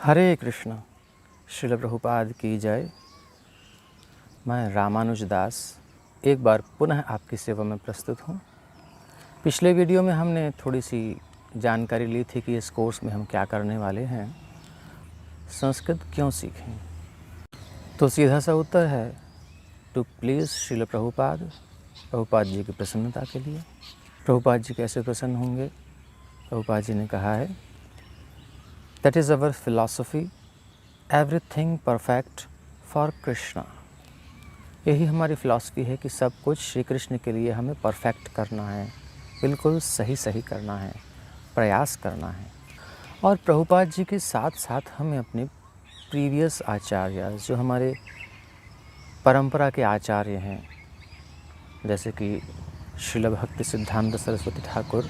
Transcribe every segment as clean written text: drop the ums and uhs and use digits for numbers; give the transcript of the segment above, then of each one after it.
हरे कृष्ण। श्रील प्रभुपाद की जय। मैं रामानुज दास एक बार पुनः आपकी सेवा में प्रस्तुत हूँ। पिछले वीडियो में हमने थोड़ी सी जानकारी ली थी कि इस कोर्स में हम क्या करने वाले हैं, संस्कृत क्यों सीखें। तो सीधा सा उत्तर है टू प्लीज़ श्रील प्रभुपाद, प्रभुपाद जी की प्रसन्नता के लिए। प्रभुपाद जी कैसे प्रसन्न होंगे? प्रभुपाद जी ने कहा है, that is our philosophy, everything perfect for Krishna. यही हमारी फ़िलासफ़ी है कि सब कुछ श्री कृष्ण के लिए हमें परफेक्ट करना है, बिल्कुल सही करना है, प्रयास करना है। और प्रभुपाद जी के साथ साथ हमें अपने प्रीवियस आचार्य, जो हमारे परंपरा के आचार्य हैं, जैसे कि श्रील भक्ति सिद्धांत सरस्वती ठाकुर,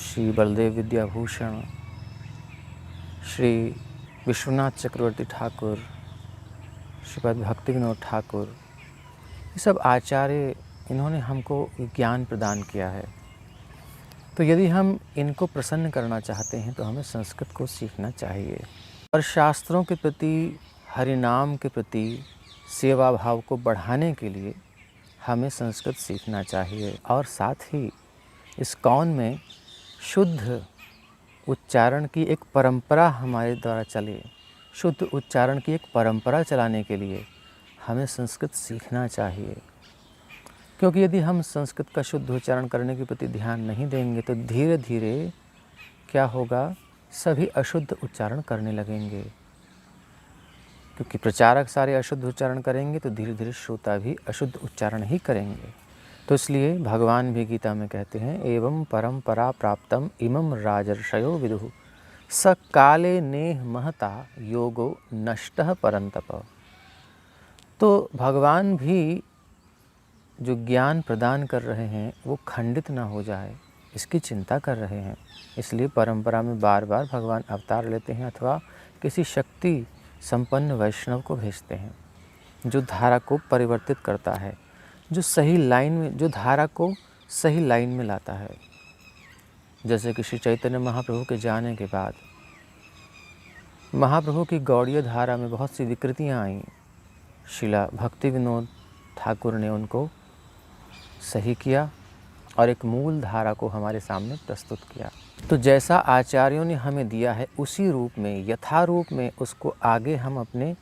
श्री बलदेव विद्याभूषण, श्री विश्वनाथ चक्रवर्ती ठाकुर, श्रीपद भक्ति विनोद ठाकुर, ये सब आचार्य, इन्होंने हमको ज्ञान प्रदान किया है। तो यदि हम इनको प्रसन्न करना चाहते हैं तो हमें संस्कृत को सीखना चाहिए और शास्त्रों के प्रति, हरिनाम के प्रति सेवा भाव को बढ़ाने के लिए हमें संस्कृत सीखना चाहिए। और साथ ही इस्कॉन में शुद्ध उच्चारण की एक परंपरा हमारे द्वारा चले, शुद्ध उच्चारण की एक परंपरा चलाने के लिए हमें संस्कृत सीखना चाहिए। क्योंकि यदि हम संस्कृत का शुद्ध उच्चारण करने के प्रति ध्यान नहीं देंगे तो धीरे धीरे क्या होगा, सभी अशुद्ध उच्चारण करने लगेंगे। क्योंकि प्रचारक सारे अशुद्ध उच्चारण करेंगे तो धीरे धीरे श्रोता भी अशुद्ध उच्चारण ही करेंगे। तो इसलिए भगवान भी गीता में कहते हैं, एवं परंपरा प्राप्तम इमं राजर्षयो विदुः स काले नेह महता योगो नष्टः परंतप। तो भगवान भी जो ज्ञान प्रदान कर रहे हैं वो खंडित ना हो जाए, इसकी चिंता कर रहे हैं। इसलिए परंपरा में बार बार भगवान अवतार लेते हैं अथवा किसी शक्ति संपन्न वैष्णव को भेजते हैं जो धारा को परिवर्तित करता है, जो सही लाइन में, जो धारा को सही लाइन में लाता है। जैसे कि श्री चैतन्य महाप्रभु के जाने के बाद महाप्रभु की गौड़ीय धारा में बहुत सी विकृतियाँ आईं। श्रीला भक्ति विनोद ठाकुर ने उनको सही किया और एक मूल धारा को हमारे सामने प्रस्तुत किया। तो जैसा आचार्यों ने हमें दिया है उसी रूप में, यथारूप में उसको आगे हम अपने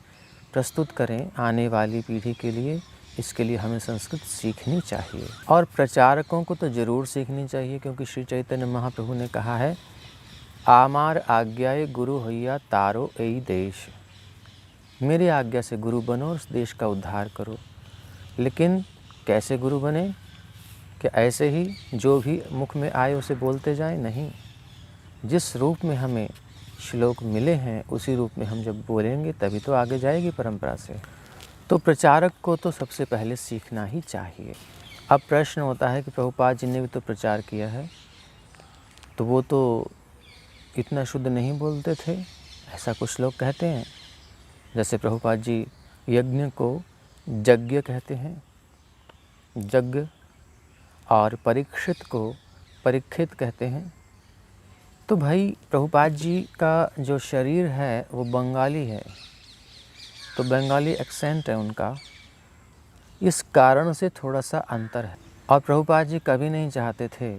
प्रस्तुत करें आने वाली पीढ़ी के लिए। इसके लिए हमें संस्कृत सीखनी चाहिए और प्रचारकों को तो ज़रूर सीखनी चाहिए, क्योंकि श्री चैतन्य महाप्रभु ने कहा है, आमार आज्ञाए गुरु हैया तारो एई देश। मेरी आज्ञा से गुरु बनो और उस देश का उद्धार करो। लेकिन कैसे गुरु बने? कि ऐसे ही जो भी मुख में आए उसे बोलते जाएं? नहीं, जिस रूप में हमें श्लोक मिले हैं उसी रूप में हम जब बोलेंगे तभी तो आगे जाएगी परंपरा से। तो प्रचारक को तो सबसे पहले सीखना ही चाहिए। अब प्रश्न होता है कि प्रभुपाद जी ने भी तो प्रचार किया है, तो वो तो इतना शुद्ध नहीं बोलते थे, ऐसा कुछ लोग कहते हैं। जैसे प्रभुपाद जी यज्ञ को यज्ञ कहते हैं, यज्ञ, और परीक्षित को परीक्षित कहते हैं। तो भाई प्रभुपाद जी का जो शरीर है वो बंगाली है, तो बंगाली एक्सेंट है उनका, इस कारण से थोड़ा सा अंतर है। और प्रभुपाद जी कभी नहीं चाहते थे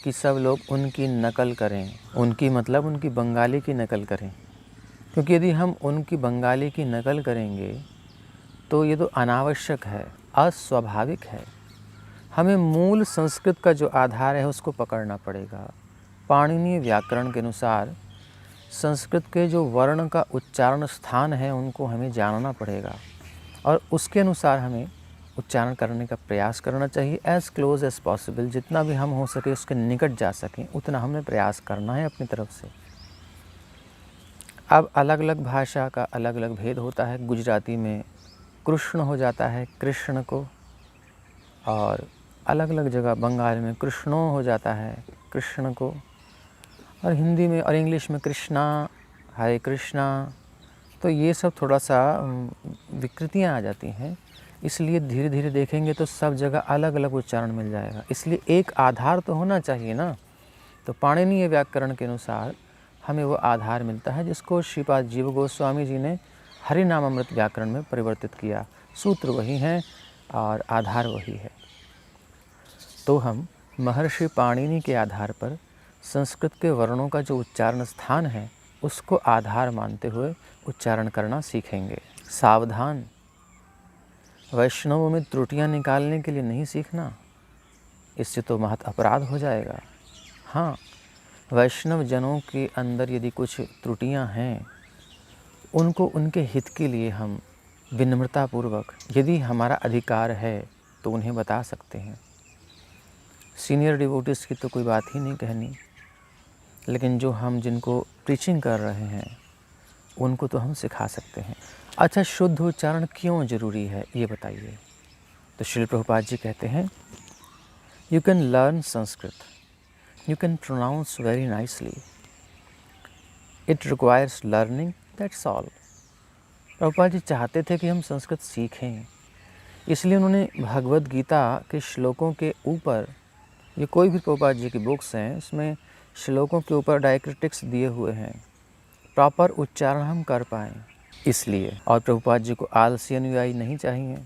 कि सब लोग उनकी नकल करें, उनकी मतलब उनकी बंगाली की नकल करें। क्योंकि यदि हम उनकी बंगाली की नकल करेंगे तो ये तो अनावश्यक है, अस्वाभाविक है। हमें मूल संस्कृत का जो आधार है उसको पकड़ना पड़ेगा। पाणिनीय व्याकरण के अनुसार संस्कृत के जो वर्ण का उच्चारण स्थान है उनको हमें जानना पड़ेगा और उसके अनुसार हमें उच्चारण करने का प्रयास करना चाहिए। एज़ क्लोज एज़ पॉसिबल, जितना भी हम हो सके उसके निकट जा सकें उतना हमें प्रयास करना है अपनी तरफ से। अब अलग अलग भाषा का अलग अलग भेद होता है। गुजराती में कृष्ण हो जाता है कृष्ण को, और अलग अलग जगह बंगाल में कृष्णो हो जाता है कृष्ण को, और हिंदी में और इंग्लिश में कृष्णा, हरे कृष्णा। तो ये सब थोड़ा सा विकृतियाँ आ जाती हैं। इसलिए धीरे धीरे देखेंगे तो सब जगह अलग अलग उच्चारण मिल जाएगा। इसलिए एक आधार तो होना चाहिए ना। तो पाणिनीय व्याकरण के अनुसार हमें वो आधार मिलता है जिसको श्रीपाद जीव गोस्वामी जी ने हरि नामामृत व्याकरण में परिवर्तित किया। सूत्र वही हैं और आधार वही है। तो हम महर्षि पाणिनि के आधार पर संस्कृत के वर्णों का जो उच्चारण स्थान है उसको आधार मानते हुए उच्चारण करना सीखेंगे। सावधान, वैष्णवों में त्रुटियां निकालने के लिए नहीं सीखना, इससे तो महत अपराध हो जाएगा। हाँ, वैष्णव जनों के अंदर यदि कुछ त्रुटियां हैं, उनको उनके हित के लिए हम विनम्रतापूर्वक, यदि हमारा अधिकार है तो उन्हें बता सकते हैं। सीनियर डिवोटीज़ की तो कोई बात ही नहीं कहनी, लेकिन जो हम जिनको प्रीचिंग कर रहे हैं उनको तो हम सिखा सकते हैं। अच्छा, शुद्ध उच्चारण क्यों ज़रूरी है ये बताइए। तो श्रील प्रभुपाद जी कहते हैं, you can learn Sanskrit, you can pronounce very nicely, it requires learning, that's all. Prabhupada ji चाहते थे कि हम संस्कृत सीखें, इसलिए उन्होंने भगवद गीता के श्लोकों के ऊपर, ये कोई भी प्रभुपाद जी की बुक्स हैं उसमें श्लोकों के ऊपर डायक्रिटिक्स दिए हुए हैं, प्रॉपर उच्चारण हम कर पाएँ इसलिए। और प्रभुपाद जी को आलसी अनुयायी नहीं चाहिए,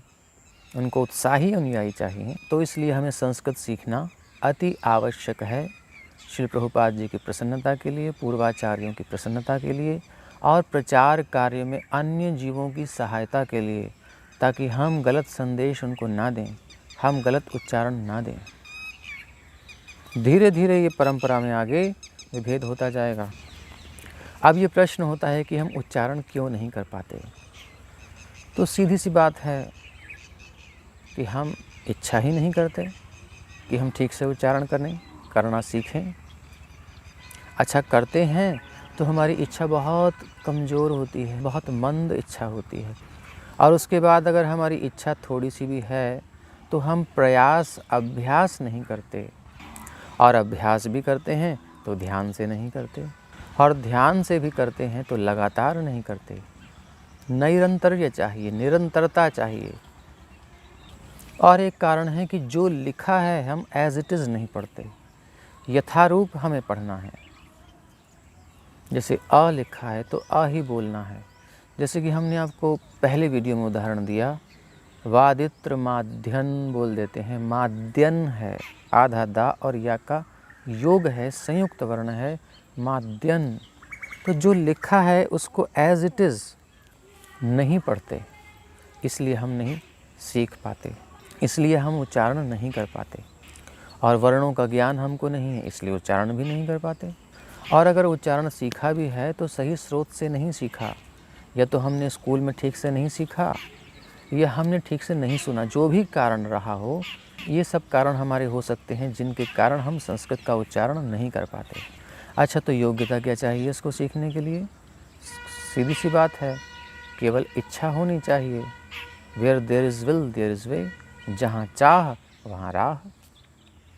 उनको उत्साही अनुयायी चाहिए। तो इसलिए हमें संस्कृत सीखना अति आवश्यक है, श्री प्रभुपाद जी की प्रसन्नता के लिए, पूर्वाचार्यों की प्रसन्नता के लिए और प्रचार कार्य में अन्य जीवों की सहायता के लिए, ताकि हम गलत संदेश उनको ना दें, हम गलत उच्चारण ना दें। धीरे धीरे ये परंपरा में आगे विभेद होता जाएगा। अब ये प्रश्न होता है कि हम उच्चारण क्यों नहीं कर पाते। तो सीधी सी बात है कि हम इच्छा ही नहीं करते कि हम ठीक से उच्चारण करना सीखें। अच्छा, करते हैं तो हमारी इच्छा बहुत कमज़ोर होती है, बहुत मंद इच्छा होती है। और उसके बाद अगर हमारी इच्छा थोड़ी सी भी है तो हम अभ्यास नहीं करते, और अभ्यास भी करते हैं तो ध्यान से नहीं करते, और ध्यान से भी करते हैं तो लगातार नहीं करते। निरंतर्य चाहिए, निरंतरता चाहिए। और एक कारण है कि जो लिखा है हम एज इट इज़ नहीं पढ़ते, यथारूप हमें पढ़ना है। जैसे अ लिखा है तो अ ही बोलना है। जैसे कि हमने आपको पहले वीडियो में उदाहरण दिया, वादित्र माध्यन बोल देते हैं, माध्यन है, आधा दा और या का योग है, संयुक्त वर्ण है, माध्यन। तो जो लिखा है उसको एज इट इज़ नहीं पढ़ते, इसलिए हम नहीं सीख पाते, इसलिए हम उच्चारण नहीं कर पाते। और वर्णों का ज्ञान हमको नहीं है, इसलिए उच्चारण भी नहीं कर पाते। और अगर उच्चारण सीखा भी है तो सही स्रोत से नहीं सीखा, या तो हमने स्कूल में ठीक से नहीं सीखा, या हमने ठीक से नहीं सुना। जो भी कारण रहा हो, ये सब कारण हमारे हो सकते हैं जिनके कारण हम संस्कृत का उच्चारण नहीं कर पाते। अच्छा, तो योग्यता क्या चाहिए इसको सीखने के लिए? सीधी सी बात है, केवल इच्छा होनी चाहिए। Where there is will there is way, जहाँ चाह वहाँ राह।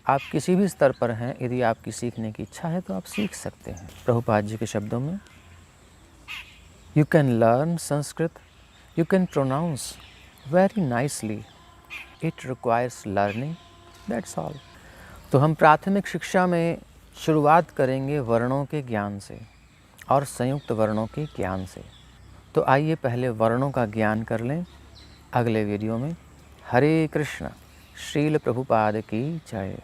आप किसी भी स्तर पर हैं, यदि आपकी सीखने की इच्छा है तो आप सीख सकते हैं। प्रभुपाद जी के शब्दों में, you can learn Sanskrit, you can pronounce very nicely, it requires learning, that's all. तो हम प्राथमिक शिक्षा में शुरुआत करेंगे वर्णों के ज्ञान से और संयुक्त वर्णों के ज्ञान से। तो आइए पहले वर्णों का ज्ञान कर लें। अगले वीडियो में। हरे कृष्ण। श्रील प्रभुपाद की जय।